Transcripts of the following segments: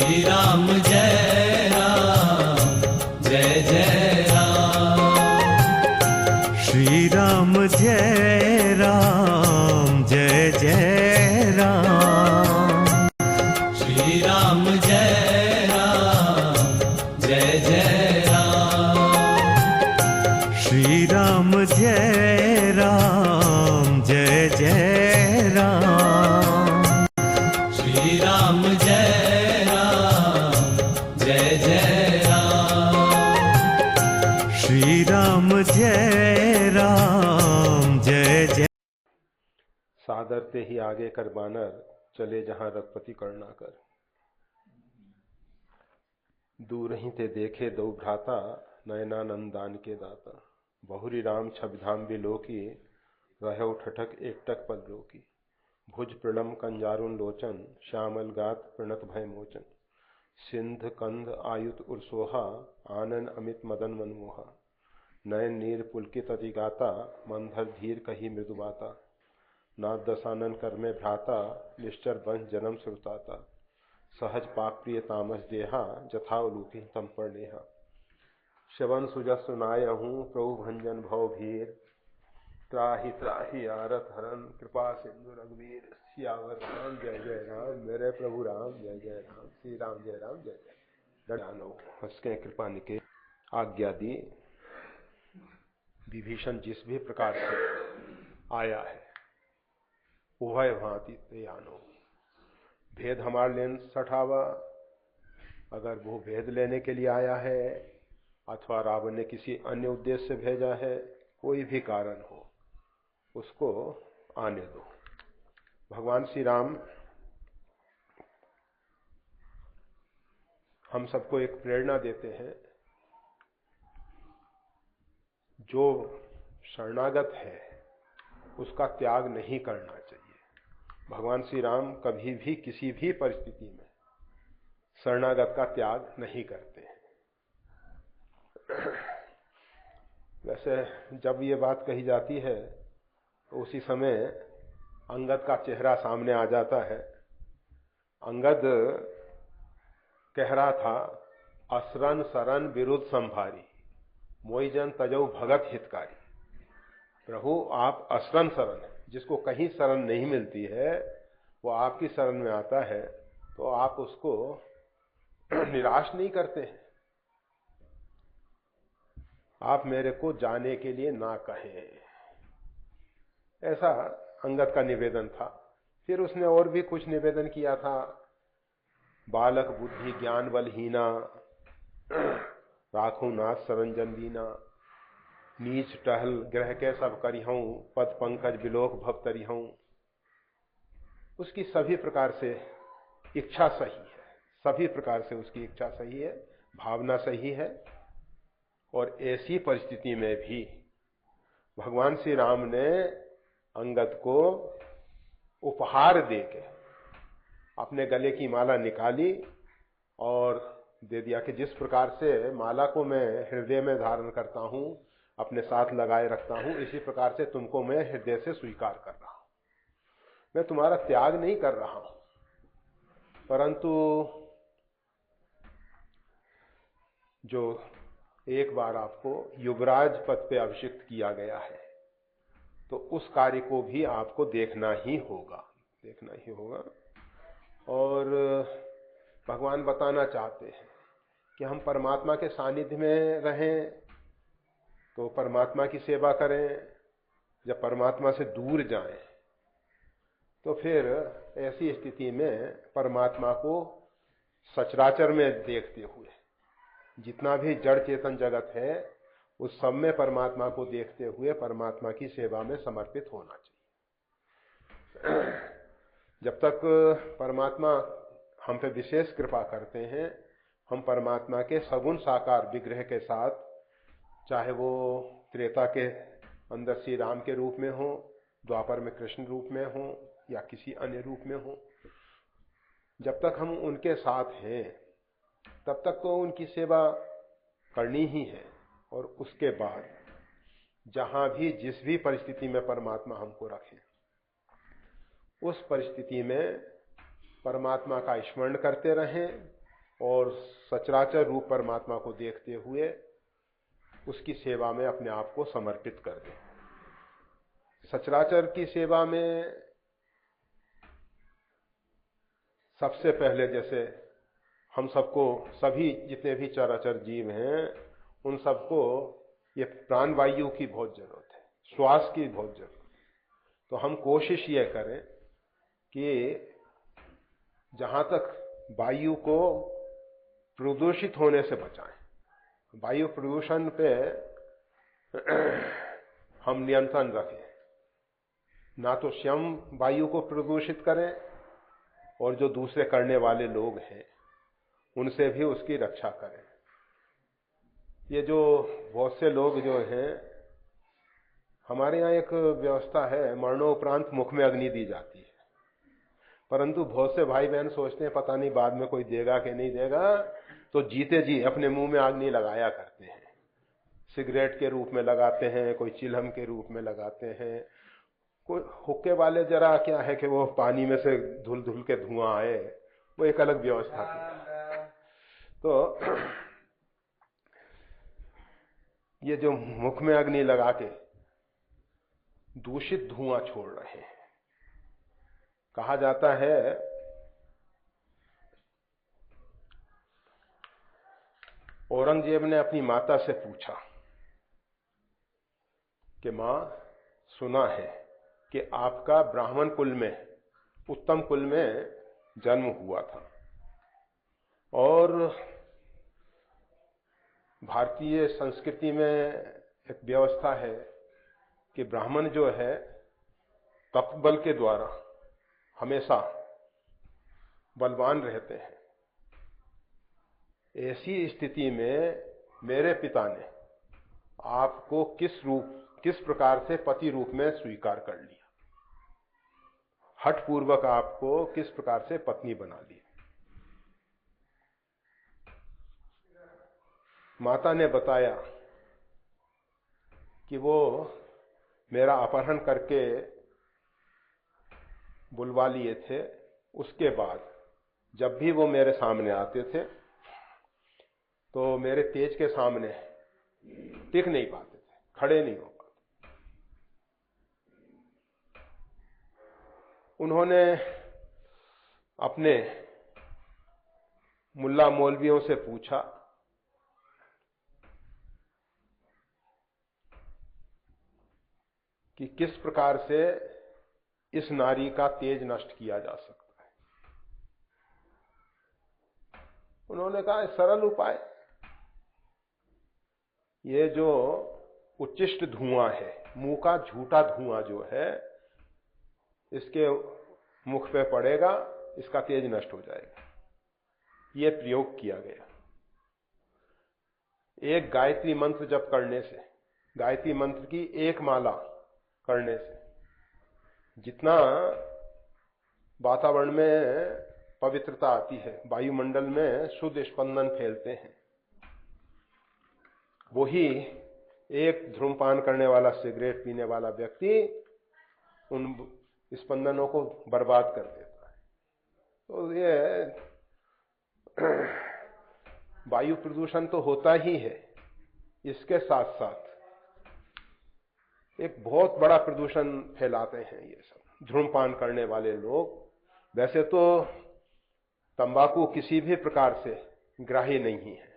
श्री राम जय राम जय जय राम। श्री राम जय राम जय जय राम। श्री राम जय राम जय जय राम। श्री राम जय राम जय जय राम। श्री राम जय राम जय जय राम। श्री राम जय राम जय जय। सादर ते ही आगे कर बानर, चले जहां रघुपति करुणा कर। दूर ही ते देखे दो भ्राता, नयनानंदान के दाता। बहुरी राम छविधाम बिलोकी, रहो ठठक एकटक पद रोकी। भुज प्रणम कंजारुन लोचन, श्यामल गात प्रणत भय मोचन। सिंध कंध आयुत उर्सोहा, आनन अमित मदन मनमोहा। नयन नीर पुलकित अतिगाता, मंधर धीर कही मृदुबाता। नाथ दसानन कर में भ्राता, निश्चर वंश जन्म श्रुताता। सहज पाप प्रिय तामस देहा, जथावलूकि तम पर नेहा। शवन सुजस सुनाय हूँ, प्रभु भंजन भव भीर। त्राहि त्राहि आरत हरन, कृपा सिंधु रघुवीर। सियावर राम जय जय राम, मेरे प्रभु राम जय जय राम। श्री राम जय राम जय जय। डरानो हंसके कृपा निके आज्ञा दी। विभीषण जिस भी प्रकार से आया है, उभय भांति ते आनो। भेद हमार लेन सठावा, अगर वो भेद लेने के लिए आया है अथवा रावण ने किसी अन्य उद्देश्य से भेजा है, कोई भी कारण हो उसको आने दो। भगवान श्री राम हम सबको एक प्रेरणा देते हैं, जो शरणागत है उसका त्याग नहीं करना चाहिए। भगवान श्री राम कभी भी किसी भी परिस्थिति में शरणागत का त्याग नहीं करते हैं। वैसे जब ये बात कही जाती है तो उसी समय अंगद का चेहरा सामने आ जाता है। अंगद कह रहा था, असरन सरन विरुद्ध संभारी, मोईजन तजौ भगत हितकारी। प्रभु आप असरन शरण है, जिसको कहीं शरण नहीं मिलती है वो आपकी शरण में आता है तो आप उसको निराश नहीं करते हैं। आप मेरे को जाने के लिए ना कहें, ऐसा अंगद का निवेदन था। फिर उसने और भी कुछ निवेदन किया था। बालक बुद्धि ज्ञान बलहीना, राखू नाथ सरंजन दीना। नीच टहल ग्रह के सब करिहूं, पद पंकज बिलोक भव तरिहूं। उसकी सभी प्रकार से इच्छा सही है, सभी प्रकार से उसकी इच्छा सही है, भावना सही है। और ऐसी परिस्थिति में भी भगवान श्री राम ने अंगद को उपहार देके अपने गले की माला निकाली और दे दिया कि जिस प्रकार से माला को मैं हृदय में धारण करता हूं, अपने साथ लगाए रखता हूं, इसी प्रकार से तुमको मैं हृदय से स्वीकार कर रहा हूं। मैं तुम्हारा त्याग नहीं कर रहा हूं, परंतु जो एक बार आपको युवराज पद पे अभिषिक्त किया गया है तो उस कार्य को भी आपको देखना ही होगा, देखना ही होगा। और भगवान बताना चाहते हैं कि हम परमात्मा के सानिध्य में रहें तो परमात्मा की सेवा करें, जब परमात्मा से दूर जाएं तो फिर ऐसी स्थिति में परमात्मा को सचराचर में देखते हुए, जितना भी जड़ चेतन जगत है उस सब में परमात्मा को देखते हुए परमात्मा की सेवा में समर्पित होना चाहिए। जब तक परमात्मा हम पे विशेष कृपा करते हैं, हम परमात्मा के सगुण साकार विग्रह के साथ, चाहे वो त्रेता के अंदर श्री राम के रूप में हो, द्वापर में कृष्ण रूप में हो या किसी अन्य रूप में हो, जब तक हम उनके साथ हैं तब तक तो उनकी सेवा करनी ही है। और उसके बाद जहां भी जिस भी परिस्थिति में परमात्मा हमको रखे, उस परिस्थिति में परमात्मा का स्मरण करते रहें और सचराचर रूप परमात्मा को देखते हुए उसकी सेवा में अपने आप को समर्पित कर दें। सचराचर की सेवा में सबसे पहले जैसे हम सबको, सभी जितने भी चराचर जीव हैं, उन सबको ये प्राण वायु की बहुत जरूरत है, श्वास की बहुत जरूरत है। तो हम कोशिश ये करें कि जहां तक वायु को प्रदूषित होने से बचाएं, वायु प्रदूषण पे हम नियंत्रण रखें, ना तो स्वयं वायु को प्रदूषित करें और जो दूसरे करने वाले लोग हैं उनसे भी उसकी रक्षा करें। ये जो बहुत से लोग जो हैं, हमारे यहाँ एक व्यवस्था है, मरणोपरांत मुख में अग्नि दी जाती है, परंतु बहुत से भाई बहन सोचते हैं पता नहीं बाद में कोई देगा कि नहीं देगा, तो जीते जी अपने मुंह में अग्नि लगाया करते हैं। सिगरेट के रूप में लगाते हैं, कोई चिलम के रूप में लगाते हैं, कोई हुक्के वाले जरा क्या है कि वो पानी में से धुल धुल के धुआं आए, वो एक अलग व्यवस्था थी। तो ये जो मुख में अग्नि लगा के दूषित धुआं छोड़ रहे हैं, कहा जाता है औरंगजेब ने अपनी माता से पूछा कि मां, सुना है कि आपका ब्राह्मण कुल में, उत्तम कुल में जन्म हुआ था, और भारतीय संस्कृति में एक व्यवस्था है कि ब्राह्मण जो है तपबल के द्वारा हमेशा बलवान रहते हैं। ऐसी स्थिति में मेरे पिता ने आपको किस प्रकार से पति रूप में स्वीकार कर लिया, हठ पूर्वक आपको किस प्रकार से पत्नी बना ली। माता ने बताया कि वो मेरा अपहरण करके बुलवा लिए थे, उसके बाद जब भी वो मेरे सामने आते थे तो मेरे तेज के सामने टिक नहीं पाते थे, खड़े नहीं हो पाते। उन्होंने अपने मुल्ला मौलवियों से पूछा कि किस प्रकार से इस नारी का तेज नष्ट किया जा सकता है। उन्होंने कहा सरल उपाय, ये जो उच्चिष्ट धुआं है, मुंह का झूठा धुआं जो है, इसके मुख पे पड़ेगा, इसका तेज नष्ट हो जाएगा। ये प्रयोग किया गया। एक गायत्री मंत्र जप करने से, गायत्री मंत्र की एक माला करने से जितना वातावरण में पवित्रता आती है, वायुमंडल में शुद्ध स्पंदन फैलते हैं, वही एक धूम्रपान करने वाला, सिगरेट पीने वाला व्यक्ति उन स्पंदनों को बर्बाद कर देता है। तो ये वायु प्रदूषण तो होता ही है, इसके साथ साथ एक बहुत बड़ा प्रदूषण फैलाते हैं ये सब धूम्रपान करने वाले लोग। वैसे तो तंबाकू किसी भी प्रकार से ग्राह्य नहीं है,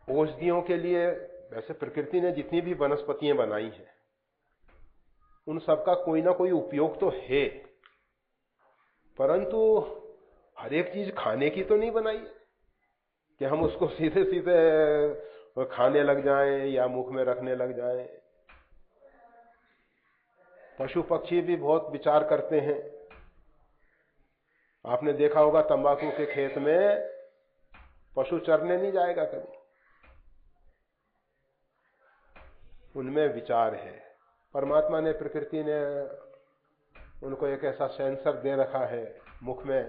औषधियों के लिए वैसे प्रकृति ने जितनी भी वनस्पतियां बनाई हैं उन सबका कोई ना कोई उपयोग तो है, परंतु हर एक चीज खाने की तो नहीं बनाई कि हम उसको सीधे सीधे खाने लग जाएं या मुख में रखने लग जाएं। पशु पक्षी भी बहुत विचार करते हैं। आपने देखा होगा तंबाकू के खेत में पशु चरने नहीं जाएगा कभी, उनमें विचार है। परमात्मा ने, प्रकृति ने उनको एक ऐसा सेंसर दे रखा है मुख में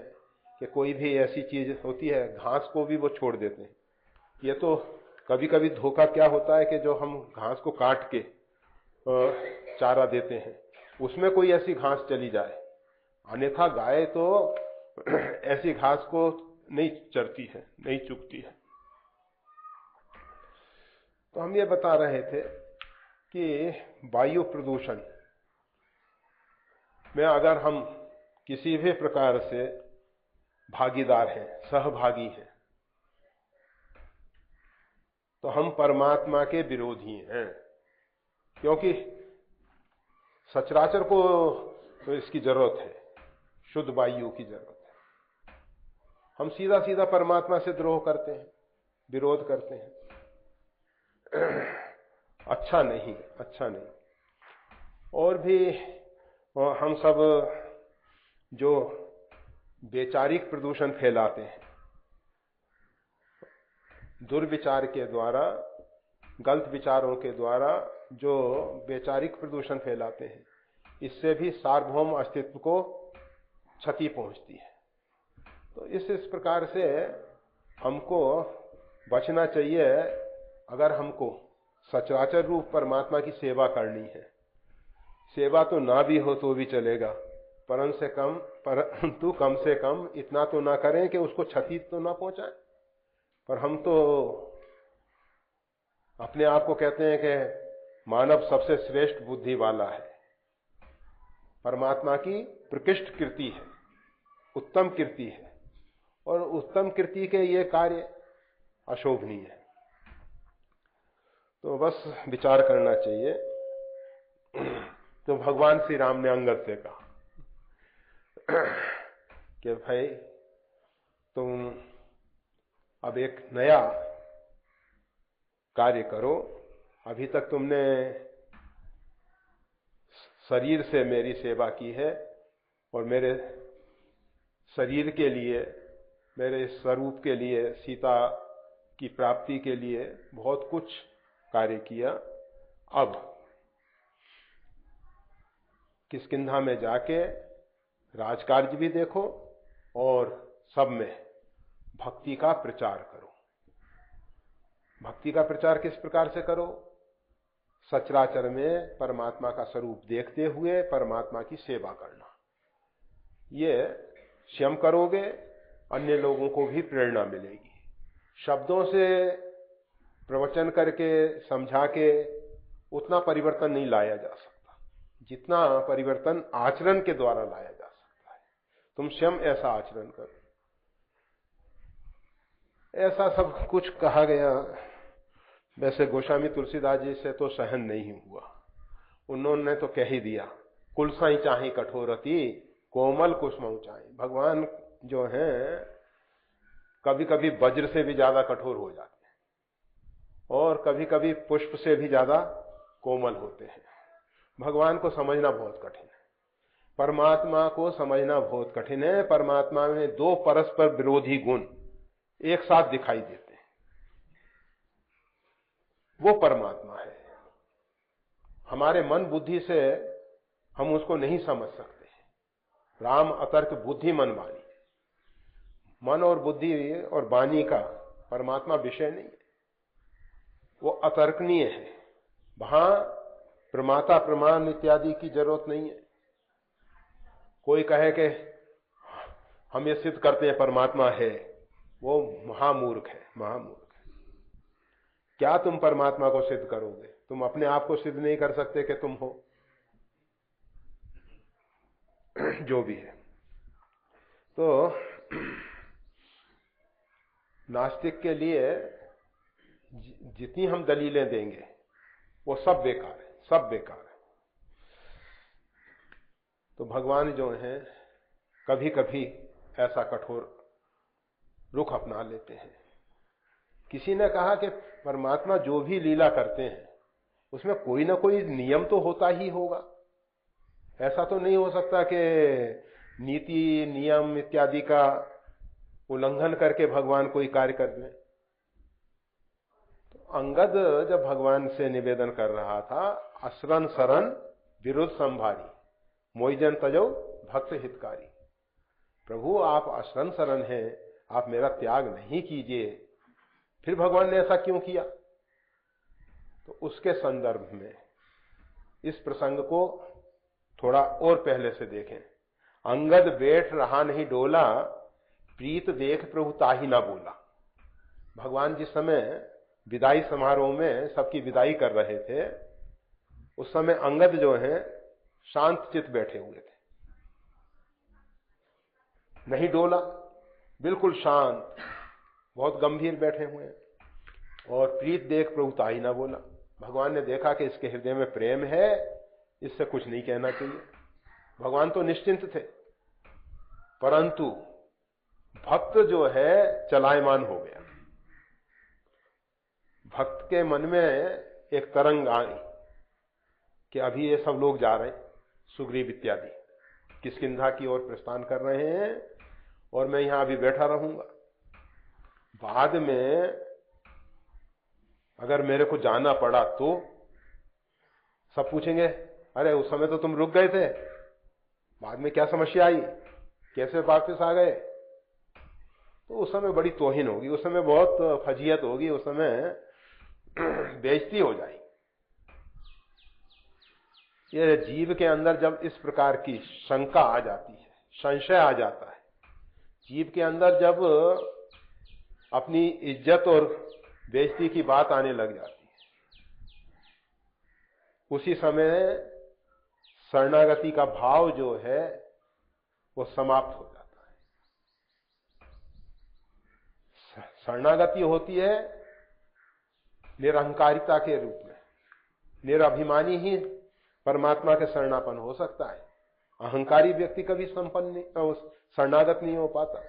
कि कोई भी ऐसी चीज होती है, घास को भी वो छोड़ देते हैं। ये तो कभी कभी धोखा क्या होता है कि जो हम घास को काट के चारा देते हैं उसमें कोई ऐसी घास चली जाए, अन्यथा गाय तो ऐसी घास को नहीं चरती है, नहीं चुगती है। तो हम ये बता रहे थे कि वायु प्रदूषण में अगर हम किसी भी प्रकार से भागीदार हैं, सहभागी हैं, तो हम परमात्मा के विरोधी हैं, क्योंकि सचराचर को तो इसकी जरूरत है, शुद्ध वायु की जरूरत है। हम सीधा सीधा परमात्मा से द्रोह करते हैं, विरोध करते हैं। अच्छा नहीं, अच्छा नहीं। और भी हम सब जो वैचारिक प्रदूषण फैलाते हैं, दुर्विचार के द्वारा, गलत विचारों के द्वारा जो वैचारिक प्रदूषण फैलाते हैं, इससे भी सार्वभौम अस्तित्व को क्षति पहुंचती है। तो इस प्रकार से हमको बचना चाहिए। अगर हमको सचराचर रूप परमात्मा की सेवा करनी है, सेवा तो ना भी हो तो भी चलेगा, परंतु कम से कम इतना तो ना करें कि उसको क्षति तो ना पहुंचाएं। पर हम तो अपने आप को कहते हैं कि मानव सबसे श्रेष्ठ बुद्धि वाला है, परमात्मा की प्रकृष्ट कीर्ति है, उत्तम कीर्ति है, और उत्तम कीर्ति के ये कार्य अशोभनीय है। तो बस विचार करना चाहिए। तो भगवान श्री राम ने अंगद से कहा कि भाई तुम अब एक नया कार्य करो। अभी तक तुमने शरीर से मेरी सेवा की है, और मेरे शरीर के लिए, मेरे स्वरूप के लिए, सीता की प्राप्ति के लिए बहुत कुछ कार्य किया। अब किष्किंधा में जाके राजकार्य भी देखो और सब में भक्ति का प्रचार करो। भक्ति का प्रचार किस प्रकार से करो? सचराचर में परमात्मा का स्वरूप देखते हुए परमात्मा की सेवा करना। ये स्वयं करोगे, अन्य लोगों को भी प्रेरणा मिलेगी। शब्दों से प्रवचन करके, समझा के उतना परिवर्तन नहीं लाया जा सकता, जितना परिवर्तन आचरण के द्वारा लाया जा सकता है। तुम स्वयं ऐसा आचरण करो। ऐसा सब कुछ कहा गया। वैसे गोस्वामी तुलसीदास जी से तो सहन नहीं हुआ, उन्होंने तो कह ही दिया, कुलसाई चाहे कठोरती कोमल कुसुम चाहे। भगवान जो हैं कभी कभी वज्र से भी ज्यादा कठोर हो जाते हैं, और कभी कभी पुष्प से भी ज्यादा कोमल होते हैं। भगवान को समझना बहुत कठिन है, परमात्मा को समझना बहुत कठिन है। परमात्मा में दो परस्पर विरोधी गुण एक साथ दिखाई देते हैं, वो परमात्मा है। हमारे मन बुद्धि से हम उसको नहीं समझ सकते। राम अतर्क बुद्धि मन वाणी। मन और बुद्धि और वाणी का परमात्मा विषय नहीं है, वो अतर्कनीय है। वहां प्रमाता प्रमाण इत्यादि की जरूरत नहीं है। कोई कहे कि हम ये सिद्ध करते हैं परमात्मा है, वो महामूर्ख है, महामूर्ख है। क्या तुम परमात्मा को सिद्ध करोगे? तुम अपने आप को सिद्ध नहीं कर सकते कि तुम हो। जो भी है, तो नास्तिक के लिए जितनी हम दलीलें देंगे वो सब बेकार है, सब बेकार है। तो भगवान जो हैं कभी कभी ऐसा कठोर रुख अपना लेते हैं। किसी ने कहा कि परमात्मा जो भी लीला करते हैं उसमें कोई ना कोई नियम तो होता ही होगा। ऐसा तो नहीं हो सकता कि नीति नियम इत्यादि का उल्लंघन करके भगवान कोई कार्य कर दें। तो अंगद जब भगवान से निवेदन कर रहा था, असरन सरन विरुद्ध संभारी मोइजन तजो भक्त हितकारी। प्रभु आप असरन सरन हैं, आप मेरा त्याग नहीं कीजिए। फिर भगवान ने ऐसा क्यों किया? तो उसके संदर्भ में इस प्रसंग को थोड़ा और पहले से देखें। अंगद बैठ रहा नहीं डोला, प्रीत देख प्रभु ताहि ना बोला। भगवान जिस समय विदाई समारोह में सबकी विदाई कर रहे थे, उस समय अंगद जो है शांत चित बैठे हुए थे, नहीं डोला, बिल्कुल शांत, बहुत गंभीर बैठे हुए हैं। और प्रीत देख प्रभु ताहि ना बोला। भगवान ने देखा कि इसके हृदय में प्रेम है, इससे कुछ नहीं कहना चाहिए। भगवान तो निश्चिंत थे, परंतु भक्त जो है चलायमान हो गया। भक्त के मन में एक तरंग आई कि अभी ये सब लोग जा रहे हैं, सुग्रीव इत्यादि किष्किंधा की ओर प्रस्थान कर रहे हैं, और मैं यहां अभी बैठा रहूंगा। बाद में अगर मेरे को जाना पड़ा तो सब पूछेंगे, अरे उस समय तो तुम रुक गए थे, बाद में क्या समस्या आई, कैसे वापस आ गए? तो उस समय बड़ी तौहीन होगी, उस समय बहुत फजीयत होगी, उस समय बेइज्जती हो जाएगी। ये जीव के अंदर जब इस प्रकार की शंका आ जाती है, संशय आ जाता है, जीव के अंदर जब अपनी इज्जत और बेइज्जती की बात आने लग जाती है, उसी समय शरणागति का भाव जो है वो समाप्त हो जाता है। शरणागति होती है निरहंकारिता के रूप में, निराभिमानी ही परमात्मा के शरणापन हो सकता है। अहंकारी व्यक्ति कभी संपन्न नहीं, शरणागत नहीं हो पाता।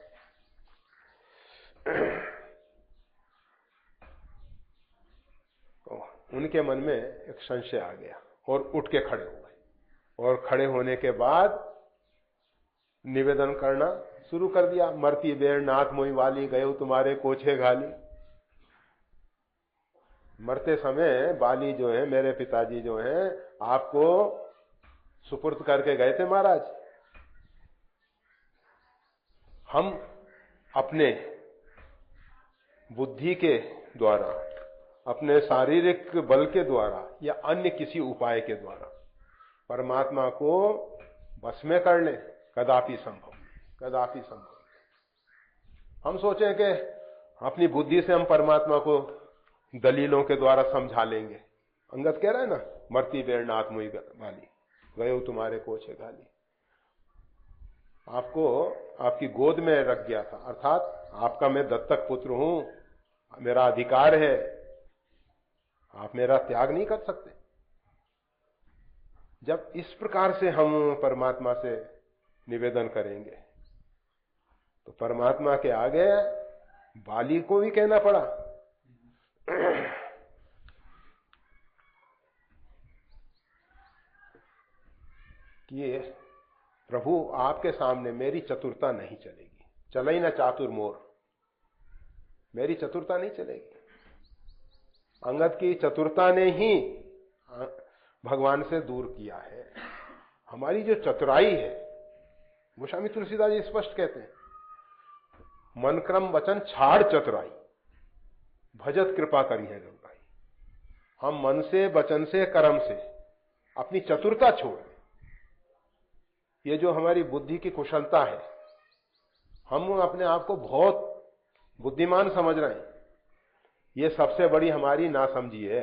तो उनके मन में एक संशय आ गया और उठ के खड़े हो गए, और खड़े होने के बाद निवेदन करना शुरू कर दिया। मरती बेर नाथ मोई वाली, गए तुम्हारे कोछे घाली। मरते समय बाली जो है, मेरे पिताजी जो हैं, आपको सुपुर्द करके गए थे महाराज। हम अपने बुद्धि के द्वारा, अपने शारीरिक बल के द्वारा या अन्य किसी उपाय के द्वारा परमात्मा को बस में कर लें, कदापि संभव नहीं, कदापि संभव नहीं। हम सोचें कि अपनी बुद्धि से हम परमात्मा को दलीलों के द्वारा समझा लेंगे। अंगद कह रहा है ना, मरती बेर नाथ मुई वाली, गए तुम्हारे कोछे घाली। आपको आपकी गोद में रख गया था, अर्थात आपका मैं दत्तक पुत्र हूं, मेरा अधिकार है, आप मेरा त्याग नहीं कर सकते। जब इस प्रकार से हम परमात्मा से निवेदन करेंगे तो परमात्मा के आगे बाली को भी कहना पड़ा कि प्रभु आपके सामने मेरी चतुरता नहीं चलेगी, चले ही ना चातुर मोर, मेरी चतुरता नहीं चलेगी। अंगद की चतुरता ने ही भगवान से दूर किया है। हमारी जो चतुराई है, गोस्वामी तुलसीदास जी स्पष्ट कहते हैं, मन क्रम वचन छाड़ चतुराई, भजत कृपा करी है लोगाई। हम मन से, वचन से, कर्म से अपनी चतुरता छोड़, ये जो हमारी बुद्धि की कुशलता है, हम अपने आप को बहुत बुद्धिमान समझ रहे हैं, ये सबसे बड़ी हमारी नासमझी है।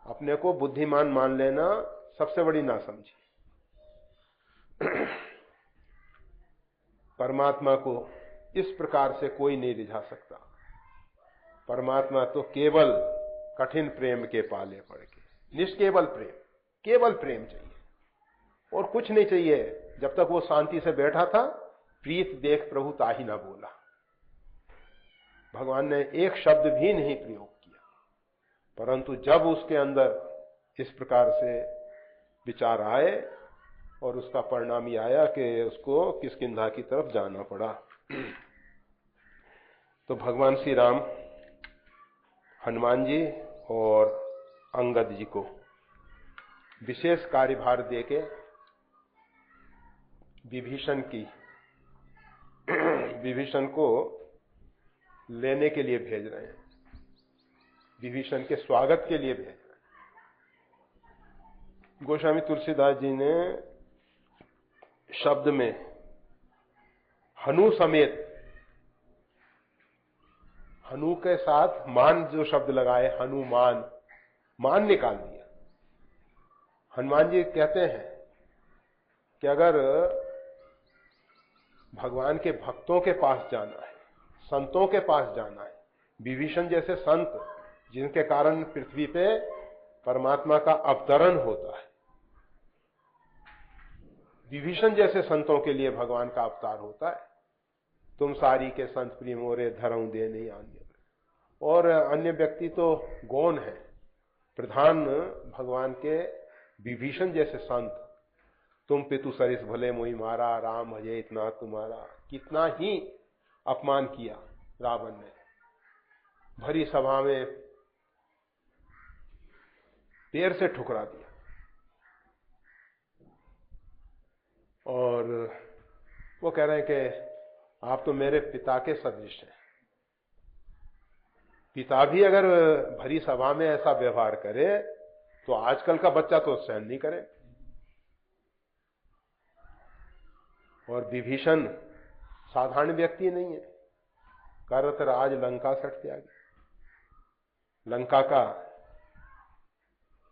अपने को बुद्धिमान मान लेना सबसे बड़ी नासमझी। परमात्मा को इस प्रकार से कोई नहीं रिझा सकता। परमात्मा तो केवल कठिन प्रेम के पाले पड़ के, निष्केवल प्रेम, केवल प्रेम चाहिए और कुछ नहीं चाहिए। जब तक वो शांति से बैठा था, प्रीत देख प्रभु ताहि ना बोला, भगवान ने एक शब्द भी नहीं प्रयोग किया। परंतु जब उसके अंदर इस प्रकार से विचार आए और उसका परिणाम यह आया कि उसको किष्किंधा की तरफ जाना पड़ा, तो भगवान श्री राम हनुमान जी और अंगद जी को विशेष कार्यभार देके विभीषण को लेने के लिए भेज रहे हैं, विभीषण के स्वागत के लिए भेज रहे हैं। गोस्वामी तुलसीदास जी ने शब्द में हनु समेत, हनु के साथ मान जो शब्द लगाए, हनुमान, मान निकाल दिया। हनुमान जी कहते हैं कि अगर भगवान के भक्तों के पास जाना है, संतों के पास जाना है, विभीषण जैसे संत जिनके कारण पृथ्वी पे परमात्मा का अवतरण होता है, विभीषण जैसे संतों के लिए भगवान का अवतार होता है। तुम सारी के संत प्रिय मोरे धरऊं दे नहीं आन्य। और अन्य व्यक्ति तो गौण है, प्रधान भगवान के विभीषण जैसे संत, तुम पितु सरिस भले मोहि मारा, राम भजे इतना तुम्हारा। कितना ही अपमान किया रावण ने, भरी सभा में पैर से ठुकरा दिया। और वो कह रहे हैं कि आप तो मेरे पिता के सदृश हैं। पिता भी अगर भरी सभा में ऐसा व्यवहार करे तो आजकल का बच्चा तो सहन नहीं करे। और विभीषण साधारण व्यक्ति नहीं है, करत राज लंका सट त्यागी, लंका का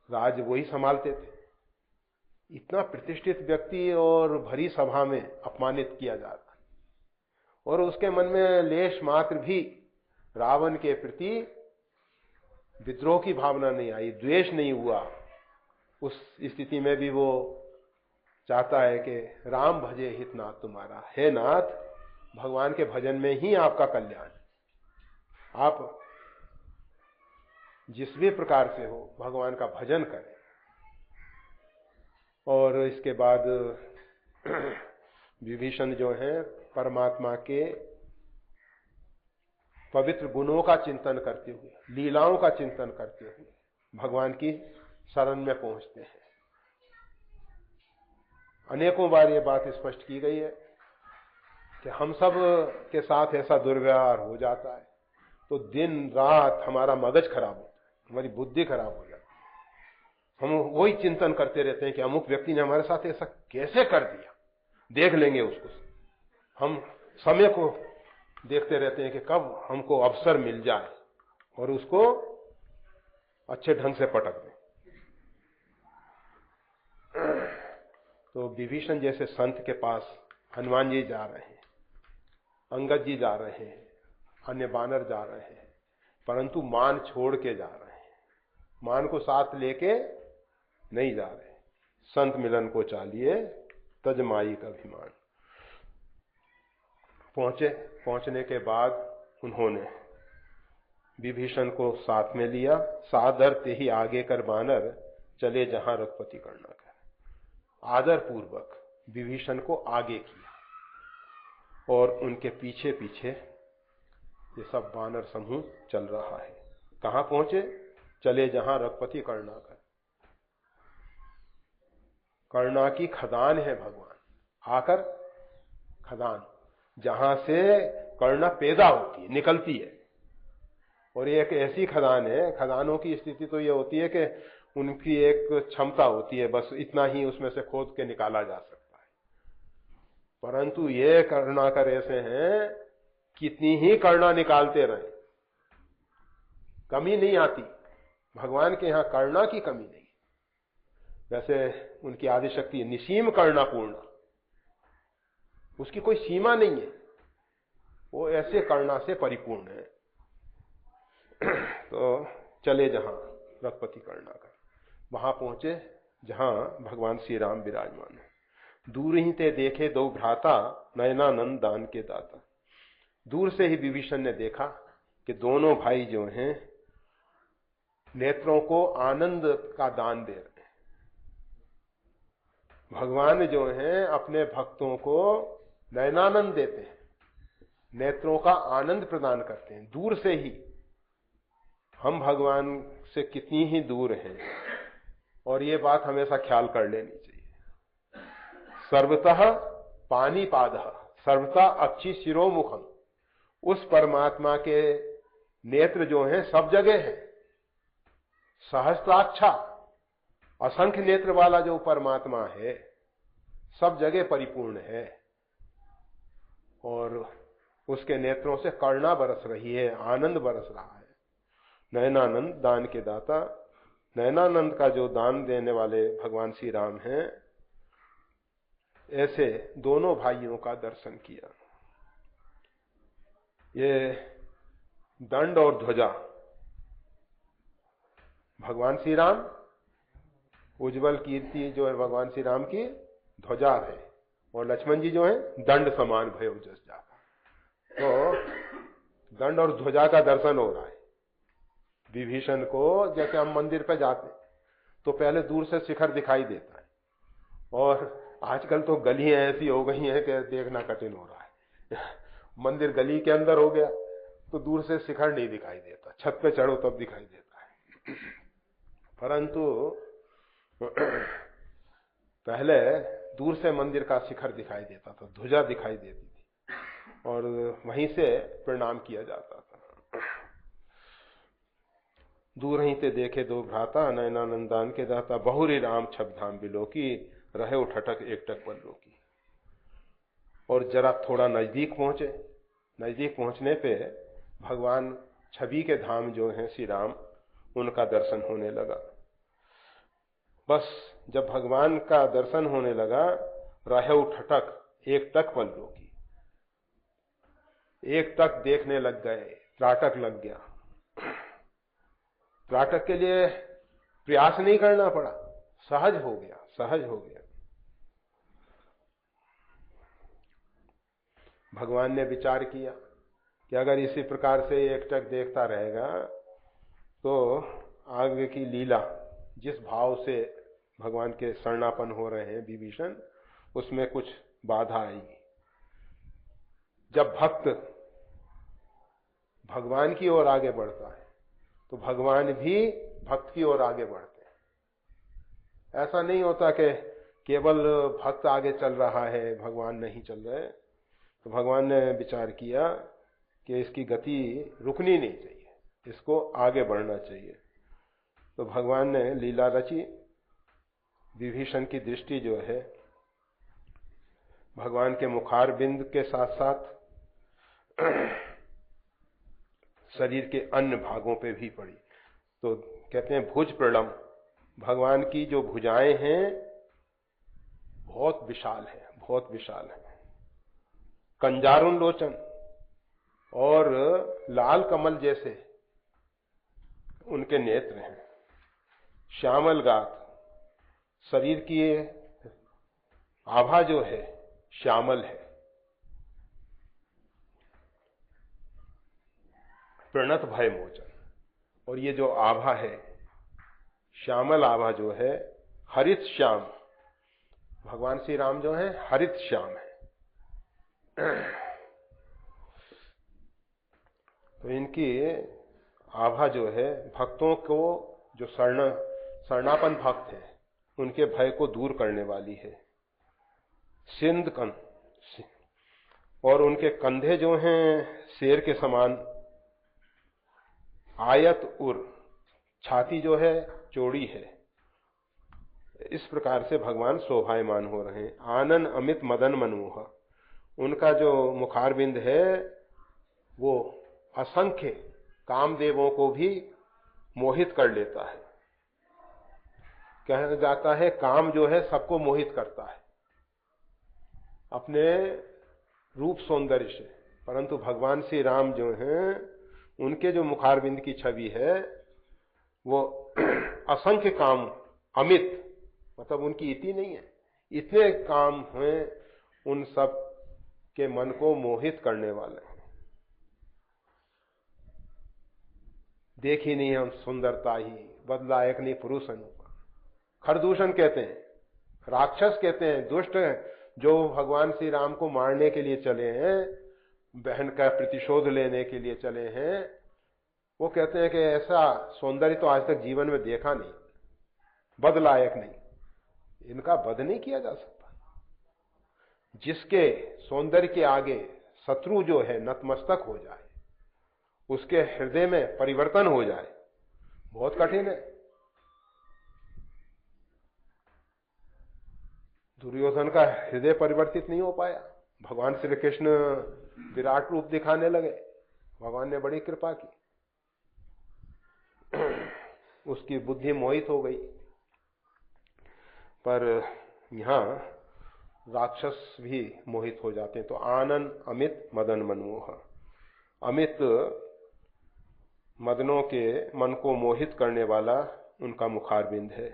राज वही संभालते थे। इतना प्रतिष्ठित व्यक्ति और भरी सभा में अपमानित किया जाता, और उसके मन में लेश मात्र भी रावण के प्रति विद्रोह की भावना नहीं आई, द्वेष नहीं हुआ। उस स्थिति में भी वो चाहता है कि राम भजे हित नाथ तुम्हारा, हे नाथ भगवान के भजन में ही आपका कल्याण, आप जिस भी प्रकार से हो भगवान का भजन करें। और इसके बाद विभीषण जो है परमात्मा के पवित्र गुणों का चिंतन करते हुए, लीलाओं का चिंतन करते हुए भगवान की शरण में पहुंचते हैं। अनेकों बार ये बात स्पष्ट की गई है कि हम सब के साथ ऐसा दुर्व्यवहार हो जाता है तो दिन रात हमारा मगज खराब होता है, हमारी बुद्धि खराब हो जाती है। हम वही चिंतन करते रहते हैं कि अमुक व्यक्ति ने हमारे साथ ऐसा कैसे कर दिया, देख लेंगे उसको। हम समय को देखते रहते हैं कि कब हमको अवसर मिल जाए और उसको अच्छे ढंग से पटक दें। तो विभीषण जैसे संत के पास हनुमान जी जा रहे हैं, अंगद जी जा रहे हैं, अन्य वानर जा रहे हैं, परंतु मान छोड़ के जा रहे हैं, मान को साथ लेके नहीं जा रहे। संत मिलन को चालिए तजमाई का अभिमान। पहुंचने के बाद उन्होंने विभीषण को साथ में लिया। सादर ते ही आगे कर बानर, चले जहां रघुपति करना कर। आदर पूर्वक विभीषण को आगे किया और उनके पीछे पीछे ये सब वानर समूह चल रहा है। कहां पहुंचे? चले जहां रघुपति करना कर। कर्णा की खदान है भगवान, आकर खदान जहां से कर्णा पैदा होती है, निकलती है। और ये एक ऐसी खदान है, खदानों की स्थिति तो ये होती है कि उनकी एक क्षमता होती है, बस इतना ही उसमें से खोद के निकाला जा सकता है। परंतु ये कर्णाकर ऐसे हैं, कितनी ही कर्णा निकालते रहे कमी नहीं आती। भगवान के यहां कर्णा की कमी नहीं। वैसे उनकी आदिशक्ति निसीम कर्णा पूर्ण, उसकी कोई सीमा नहीं है, वो ऐसे कर्णा से परिपूर्ण है। तो चले जहां रघुपति कर्णा कर, वहां पहुंचे जहां भगवान श्री राम विराजमान है। दूर ही ते देखे दो भ्राता, नयनानंद दान के दाता। दूर से ही विभीषण ने देखा कि दोनों भाई जो हैं नेत्रों को आनंद का दान दे रहे हैं। भगवान जो हैं अपने भक्तों को नयनानंद देते हैं, नेत्रों का आनंद प्रदान करते हैं। दूर से ही हम भगवान से कितनी ही दूर हैं, और ये बात हमेशा ख्याल कर लेनी चाहिए। सर्वतः पानीपादः, सर्वतः अक्षि शिरोमुखम। उस परमात्मा के नेत्र जो हैं सब जगह हैं। सहस्त्राक्षा, असंख्य नेत्र वाला जो परमात्मा है, सब जगह परिपूर्ण है और उसके नेत्रों से करुणा बरस रही है, आनंद बरस रहा है। नयनानंद दान के दाता, नयनानंद का जो दान देने वाले भगवान श्री राम हैं, ऐसे दोनों भाइयों का दर्शन किया। ये दंड और ध्वजा, भगवान श्री राम, उज्जवल कीर्ति जो है भगवान श्री राम की ध्वजा है, और लक्ष्मण जी जो है दंड समान भयो जस जाता। तो दंड और ध्वजा का दर्शन हो रहा है विभीषण को। जैसे हम मंदिर पे जाते तो पहले दूर से शिखर दिखाई देता है, और आजकल तो गलियां ऐसी हो गई हैं कि देखना कठिन हो रहा है। मंदिर गली के अंदर हो गया तो दूर से शिखर नहीं दिखाई देता, छत पे चढ़ो तब दिखाई देता है। परंतु पहले दूर से मंदिर का शिखर दिखाई देता था, ध्वजा दिखाई देती थी और वहीं से प्रणाम किया जाता था। दूर ही ते देखे दो भ्राता, नयनानंदान के दाता, बहुरी राम छब धाम बिलोकी, रहे उठटक एकटक बल्लोकी। और जरा थोड़ा नजदीक पहुंचे, नजदीक पहुंचने पे भगवान छवि के धाम जो हैं श्री राम, उनका दर्शन होने लगा। बस जब भगवान का दर्शन होने लगा, रहे उठटक एकटक बल्लोकी, एक टक देखने लग गए, त्राटक लग गया। त्राटक के लिए प्रयास नहीं करना पड़ा, सहज हो गया, सहज हो गया। भगवान ने विचार किया कि अगर इसी प्रकार से एकटक देखता रहेगा तो आगे की लीला, जिस भाव से भगवान के शरणापन्न हो रहे हैं विभीषण, उसमें कुछ बाधा आएगी। जब भक्त भगवान की ओर आगे बढ़ता है तो भगवान भी भक्त की ओर आगे बढ़ते हैं। ऐसा नहीं होता कि केवल भक्त आगे चल रहा है, भगवान नहीं चल रहे। तो भगवान ने विचार किया कि इसकी गति रुकनी नहीं चाहिए, इसको आगे बढ़ना चाहिए। तो भगवान ने लीला रची। विभीषण की दृष्टि जो है भगवान के मुखार बिंद के साथ साथ शरीर के अन्य भागों पे भी पड़ी। तो कहते हैं भुज प्रलम, भगवान की जो भुजाएं हैं बहुत विशाल है, बहुत विशाल है। कंजारुन लोचन, और लाल कमल जैसे उनके नेत्र हैं। श्यामल गात, शरीर की आभा जो है श्यामल है। प्रणत भय मोचन, और ये जो आभा है श्यामल आभा जो है हरित श्याम, भगवान श्री राम जो है हरित श्याम है। तो इनकी आभा जो है भक्तों को, जो शरणापन भक्त है, उनके भय को दूर करने वाली है। सिंध कन, और उनके कंधे जो हैं शेर के समान। आयत उर, छाती जो है चौड़ी है। इस प्रकार से भगवान शोभायमान हो रहे हैं। आनन अमित मदन मनमोह, उनका जो मुखारबिंद है वो असंख्य कामदेवों को भी मोहित कर लेता है। कहा जाता है काम जो है सबको मोहित करता है अपने रूप सौंदर्य से, परंतु भगवान श्री राम जो हैं उनके जो मुखारबिंद की छवि है वो असंख्य काम, अमित, मतलब उनकी इति नहीं है, इतने काम हैं, उन सब के मन को मोहित करने वाले हैं। देखी नहीं हम सुंदरता ही, बदला एक नहीं पुरुष अनुपा। खरदूषण कहते हैं, राक्षस कहते हैं, दुष्ट जो भगवान श्री राम को मारने के लिए चले हैं, बहन का प्रतिशोध लेने के लिए चले हैं, वो कहते हैं कि ऐसा सौंदर्य तो आज तक जीवन में देखा नहीं, बद लायक नहीं, इनका वध नहीं किया जा सकता। जिसके सौंदर्य के आगे शत्रु जो है नतमस्तक हो जाए, उसके हृदय में परिवर्तन हो जाए, बहुत कठिन है। दुर्योधन का हृदय परिवर्तित नहीं हो पाया। भगवान श्री कृष्ण विराट रूप दिखाने लगे, भगवान ने बड़ी कृपा की, उसकी बुद्धि मोहित हो गई। पर यहां राक्षस भी मोहित हो जाते हैं। तो आनंद अमित मदन मनमोह, अमित मदनों के मन को मोहित करने वाला उनका मुखारबिंद है।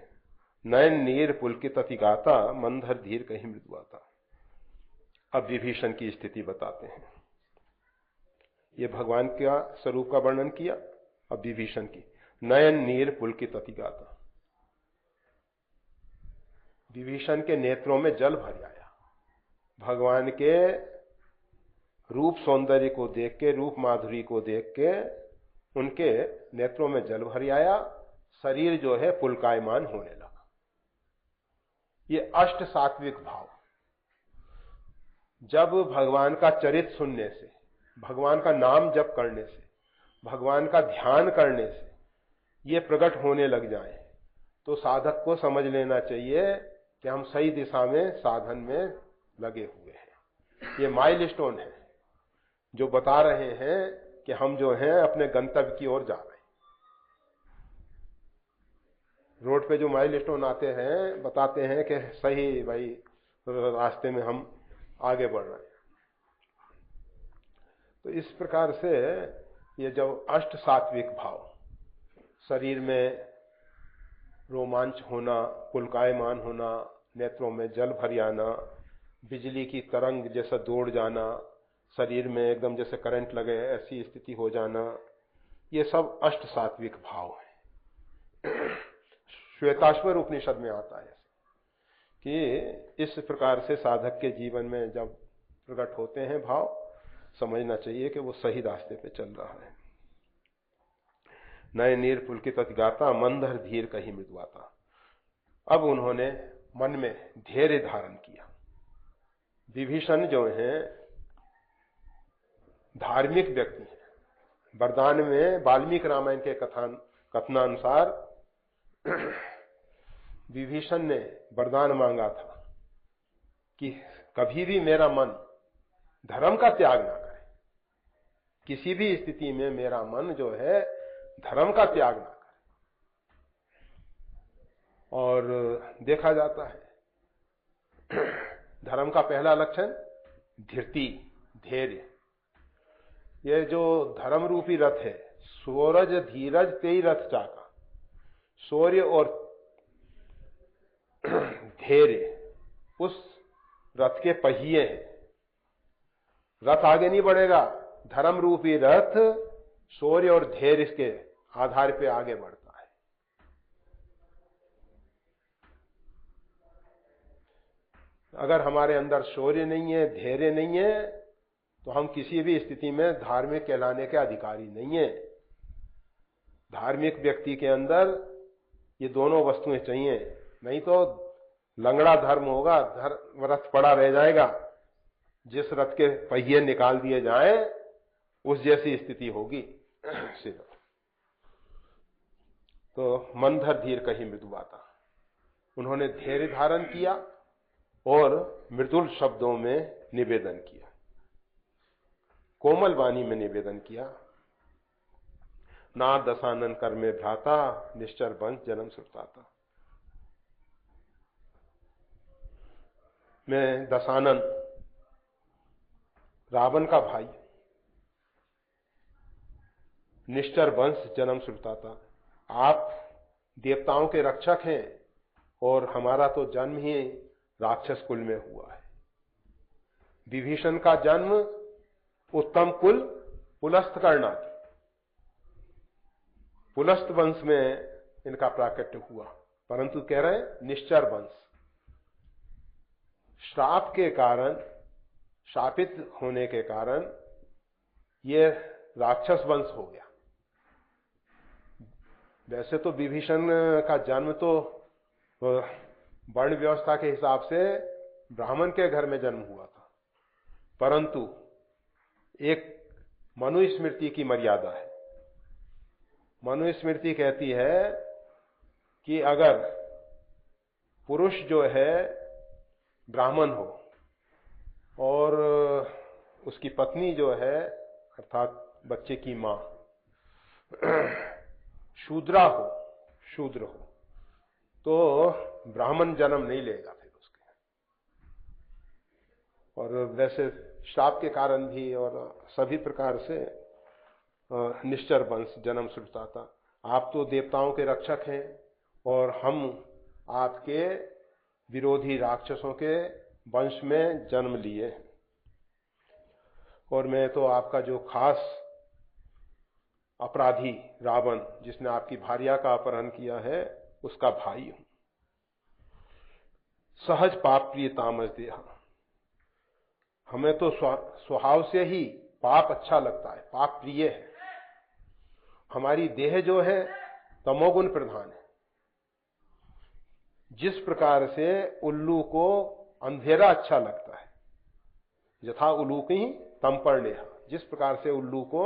नयन नीर पुलकित अतिगाता, मंदर धीर कहीं मृदुआता। अब विभीषण की स्थिति बताते हैं। ये भगवान का स्वरूप का वर्णन किया, अब विभीषण की। नयन नीर पुलकित अतिगाता, विभीषण के नेत्रों में जल भर आया। भगवान के रूप सौंदर्य को देख के, रूप माधुरी को देख के उनके नेत्रों में जल भर आया। शरीर जो है पुलकायमान होने लगा। ये अष्ट सात्विक भाव, जब भगवान का चरित्र सुनने से, भगवान का नाम जप करने से, भगवान का ध्यान करने से ये प्रकट होने लग जाए, तो साधक को समझ लेना चाहिए कि हम सही दिशा में साधन में लगे हुए हैं। ये माइलस्टोन है जो बता रहे हैं कि हम जो हैं अपने गंतव्य की ओर जा रहे हैं। रोड पे जो माइलस्टोन आते हैं बताते हैं कि सही भाई रास्ते में हम आगे बढ़ रहे हैं। तो इस प्रकार से ये जब अष्ट सात्विक भाव, शरीर में रोमांच होना, पुलकायमान होना, नेत्रों में जल भर आना, बिजली की तरंग जैसा दौड़ जाना, शरीर में एकदम जैसे करंट लगे ऐसी स्थिति हो जाना, ये सब अष्ट सात्विक भाव है। श्वेताश्वर उपनिषद में आता है कि इस प्रकार से साधक के जीवन में जब प्रकट होते हैं भाव, समझना चाहिए कि वो सही रास्ते पे चल रहा है। नए नीर पुलकित अतिगाता, मंदर धीर कहीं मृदुआता। अब उन्होंने मन में धैर्य धारण किया। विभीषण जो हैं धार्मिक व्यक्ति हैं। वरदान में वाल्मीकि रामायण के कथनानुसार विभीषण ने वरदान मांगा था कि कभी भी मेरा मन धर्म का त्याग ना करे, किसी भी स्थिति में मेरा मन जो है धर्म का त्याग ना करे। और देखा जाता है धर्म का पहला लक्षण धीरति, धैर्य। ये जो धर्म रूपी रथ है, सूरज धीरज तेई रथ चाका, शौर्य और धैर्य उस रथ के पहिए हैं। रथ आगे नहीं बढ़ेगा, धर्म रूपी रथ शौर्य और धैर्य के आधार पे आगे बढ़ता है। अगर हमारे अंदर शौर्य नहीं है, धैर्य नहीं है, तो हम किसी भी स्थिति में धार्मिक कहलाने के अधिकारी नहीं है। धार्मिक व्यक्ति के अंदर ये दोनों वस्तुएं चाहिए, नहीं तो लंगड़ा धर्म होगा, रथ पड़ा रह जाएगा। जिस रथ के पहिए निकाल दिए जाएं उस जैसी स्थिति होगी सिर्फ। तो मंदर धीर कहीं मृदुआता। उन्होंने धैर्य धारण किया और मृदुल शब्दों में निवेदन किया, कोमल वाणी में निवेदन किया। ना दशानन कर में भ्राता, निश्चर वंश जन्म सुरताता। मैं दशानन, रावण का भाई, निश्चर वंश जन्म सुरताता। आप देवताओं के रक्षक हैं और हमारा तो जन्म ही राक्षस कुल में हुआ है। विभीषण का जन्म उत्तम कुल पुलस्त करनाती, पुलस्त वंश में इनका प्राकट्य हुआ, परंतु कह रहे हैं निश्चर वंश। श्राप के कारण, शापित होने के कारण ये राक्षस वंश हो गया। वैसे तो विभीषण का जन्म तो वर्ण व्यवस्था के हिसाब से ब्राह्मण के घर में जन्म हुआ था, परंतु एक मनुस्मृति की मर्यादा है। मनुस्मृति कहती है कि अगर पुरुष जो है ब्राह्मण हो और उसकी पत्नी जो है अर्थात बच्चे की मां शूद्र हो तो ब्राह्मण जन्म नहीं लेगा फिर उसके। और वैसे श्राप के कारण भी और सभी प्रकार से निश्चर वंश जन्म सुनता था। आप तो देवताओं के रक्षक हैं और हम आपके विरोधी राक्षसों के वंश में जन्म लिए, और मैं तो आपका जो खास अपराधी रावण जिसने आपकी भार्या का अपहरण किया है उसका भाई हूं। सहज पाप प्रिय तामस देह, हमें तो स्वभाव से ही पाप अच्छा लगता है, पाप प्रिय है। हमारी देह जो है तमोगुण प्रधान है। जिस प्रकार से उल्लू को अंधेरा अच्छा लगता है, यथा उल्लूकी तमपर्णेह, जिस प्रकार से उल्लू को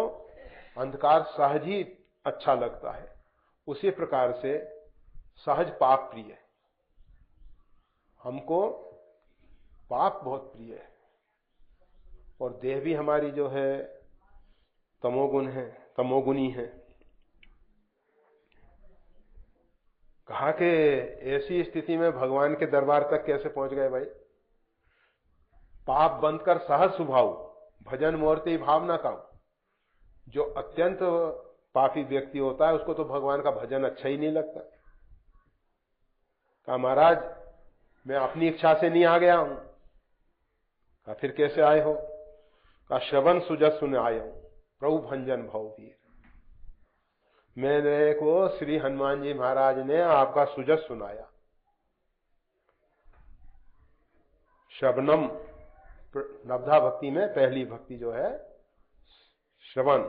अंधकार सहज ही अच्छा लगता है, उसी प्रकार से सहज पाप प्रिय है। हमको पाप बहुत प्रिय है और देह भी हमारी जो है तमोगुणी है। कहा कि ऐसी स्थिति में भगवान के दरबार तक कैसे पहुंच गए भाई? पाप बंद कर सहज स्वभाव, भजन मोरते भावना का। जो अत्यंत पापी व्यक्ति होता है उसको तो भगवान का भजन अच्छा ही नहीं लगता। कहा महाराज मैं अपनी इच्छा से नहीं आ गया हूं। कहा फिर कैसे आए हो? कहा श्रवण सुजस सुन आया हूं, प्रभु भंजन भव वीर। मेरे को श्री हनुमान जी महाराज ने आपका सुजस सुनाया। श्रवणम, नवधा भक्ति में पहली भक्ति जो है श्रवण,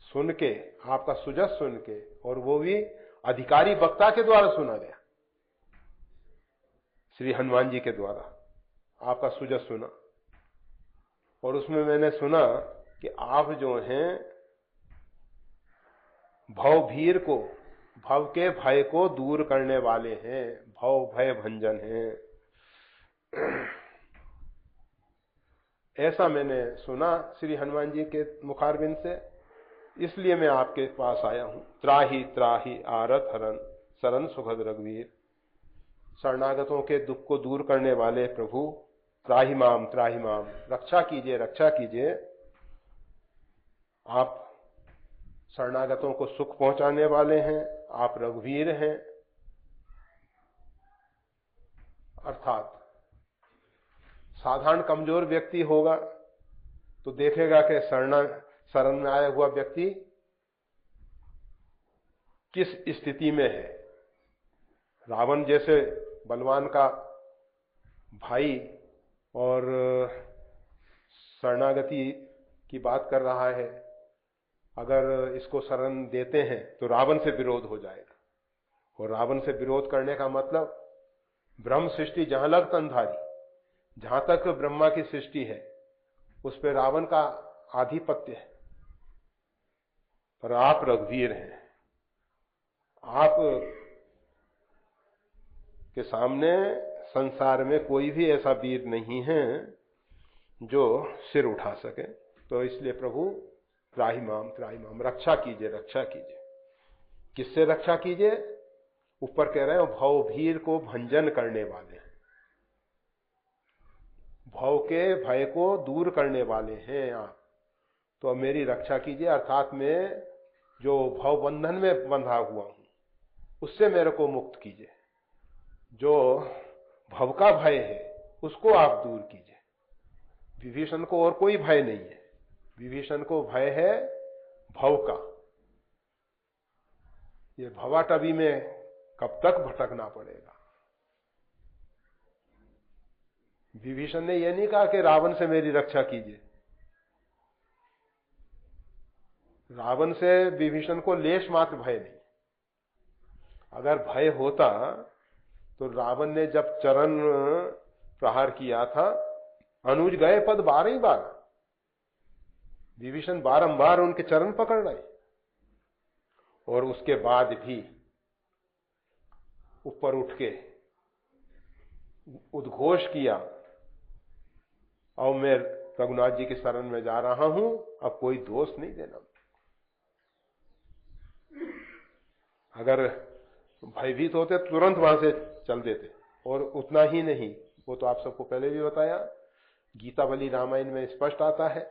सुन के, आपका सुजस सुन के, और वो भी अधिकारी वक्ता के द्वारा सुना गया। श्री हनुमान जी के द्वारा आपका सुजस सुना, और उसमें मैंने सुना कि आप जो हैं भव भीर को, भव के भय को दूर करने वाले हैं, भव भय भंजन हैं। ऐसा मैंने सुना श्री हनुमान जी के मुखारबिंद से, इसलिए मैं आपके पास आया हूं। त्राही त्राही आरत हरन शरण सुखद रघुवीर, शरणागतों के दुख को दूर करने वाले प्रभु त्राही माम, रक्षा कीजिए, रक्षा कीजिए। आप शरणागतों को सुख पहुंचाने वाले हैं, आप रघुवीर हैं। अर्थात साधारण कमजोर व्यक्ति होगा तो देखेगा कि शरण में आया हुआ व्यक्ति किस स्थिति में है। रावण जैसे बलवान का भाई और शरणागति की बात कर रहा है, अगर इसको शरण देते हैं तो रावण से विरोध हो जाएगा, और रावण से विरोध करने का मतलब ब्रह्म सृष्टि जहां लग तंधारी, जहां तक ब्रह्मा की सृष्टि है उस पर रावण का आधिपत्य है। पर आप रघुवीर हैं, आप के सामने संसार में कोई भी ऐसा वीर नहीं है जो सिर उठा सके। तो इसलिए प्रभु त्राही माम, रक्षा कीजिए, रक्षा कीजिए। किससे रक्षा कीजिए? ऊपर कह रहे हैं भव भीर को भंजन करने वाले हैं, भव के भय को दूर करने वाले हैं आप, तो अब मेरी रक्षा कीजिए। अर्थात मैं जो भव बंधन में बंधा हुआ हूं उससे मेरे को मुक्त कीजिए। जो भव का भय है उसको आप दूर कीजिए। विभीषण को और कोई भय नहीं है, विभीषण को भय है भव का। ये भवाटवी में कब तक भटकना पड़ेगा। विभीषण ने यह नहीं कहा कि रावण से मेरी रक्षा कीजिए। रावण से विभीषण को लेश मात्र भय नहीं। अगर भय होता तो रावण ने जब चरण प्रहार किया था, अनुज गए पद 12 विभीषण बारंबार उनके चरण पकड़ रहे, और उसके बाद भी ऊपर उठ के उद्घोष किया, और मैं रघुनाथ जी की शरण में जा रहा हूं, अब कोई दोष नहीं देना। अगर भयभीत होते तुरंत वहां से चल देते। और उतना ही नहीं, वो तो आप सबको पहले भी बताया, गीतावली रामायण में स्पष्ट आता है,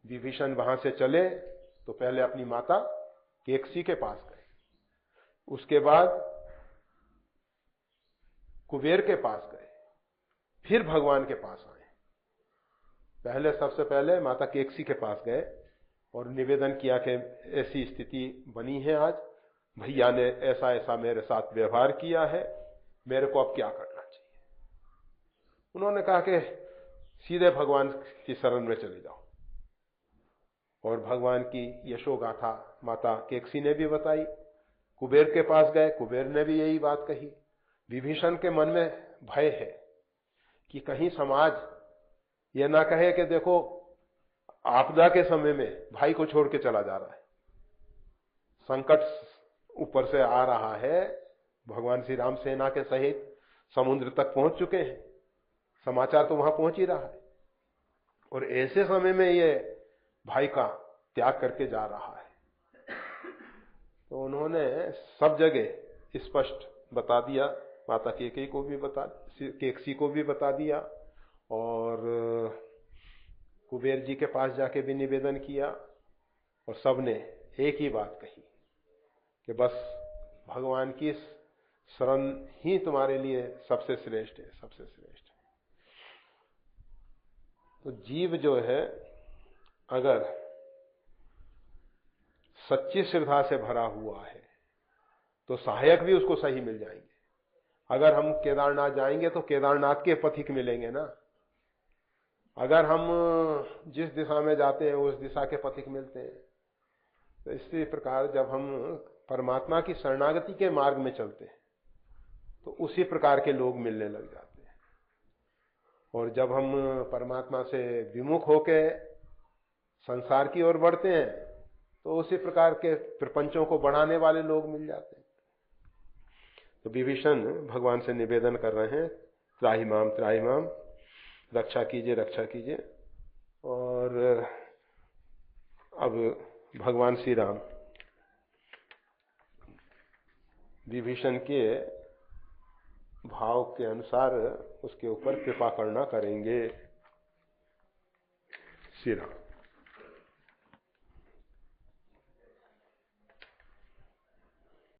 विभीषण वहां से चले तो पहले अपनी माता केकसी के पास गए, उसके बाद कुबेर के पास गए, फिर भगवान के पास आए। पहले सबसे पहले माता केकसी के पास गए और निवेदन किया कि ऐसी स्थिति बनी है आज, भैया ने ऐसा ऐसा मेरे साथ व्यवहार किया है, मेरे को अब क्या करना चाहिए। उन्होंने कहा कि सीधे भगवान की शरण में चले जाओ। और भगवान की यशोगाथा माता केकसी ने भी बताई। कुबेर के पास गए, कुबेर ने भी यही बात कही। विभीषण के मन में भय है कि कहीं समाज ये ना कहे कि देखो आपदा के समय में भाई को छोड़ के चला जा रहा है, संकट ऊपर से आ रहा है, भगवान श्री राम सेना के सहित समुद्र तक पहुंच चुके हैं, समाचार तो वहां पहुंच ही रहा है, और ऐसे समय में ये भाई का त्याग करके जा रहा है। तो उन्होंने सब जगह स्पष्ट बता दिया, माता केकसी को भी बता दिया, और कुबेर जी के पास जाके भी निवेदन किया, और सबने एक ही बात कही कि बस भगवान की शरण ही तुम्हारे लिए सबसे श्रेष्ठ है, सबसे श्रेष्ठ है। तो जीव जो है अगर सच्ची श्रद्धा से भरा हुआ है तो सहायक भी उसको सही मिल जाएंगे। अगर हम केदारनाथ जाएंगे तो केदारनाथ के पथिक मिलेंगे ना, अगर हम जिस दिशा में जाते हैं उस दिशा के पथिक मिलते हैं। तो इसी प्रकार जब हम परमात्मा की शरणागति के मार्ग में चलते हैं तो उसी प्रकार के लोग मिलने लग जाते हैं, और जब हम परमात्मा से विमुख होके संसार की ओर बढ़ते हैं तो उसी प्रकार के प्रपंचों को बढ़ाने वाले लोग मिल जाते हैं। तो विभीषण भगवान से निवेदन कर रहे हैं, त्राहि माम, रक्षा कीजिए, रक्षा कीजिए। और अब भगवान श्री राम विभीषण के भाव के अनुसार उसके ऊपर कृपा करना करेंगे। श्री राम।